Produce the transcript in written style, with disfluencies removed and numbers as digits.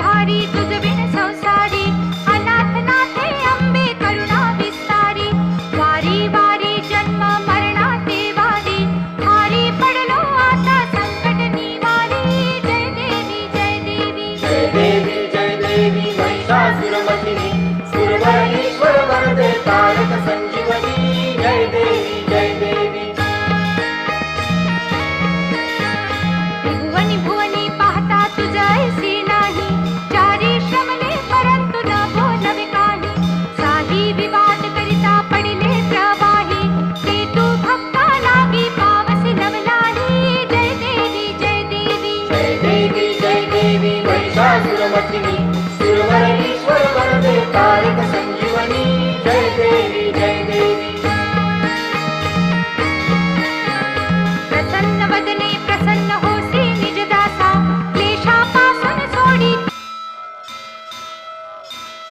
भारी तुझ बिन संसारी अनाथ नाथे अंबे करुणा विस्तारी वारी वारी जन्म मरणाचे वारी हारी पडलो आता संकट निवारी जय देवी जय देवी जय देवी जय देवी महिषासुरमर्दिनी सुरवरेश्वर वरदे तारक संजीवनी जय देवी जय देवी भुवनी भुवनी पाहता तुझ ऐसी नाही चारी श्रमले परंतु न बोलवे काही साही विवाद करिता पडिले प्रवाही ते तू भक्ता लागी पावसी नवलाही जय देवी जय देवी जय देवी जय देवी महिषासुरमर्दिनी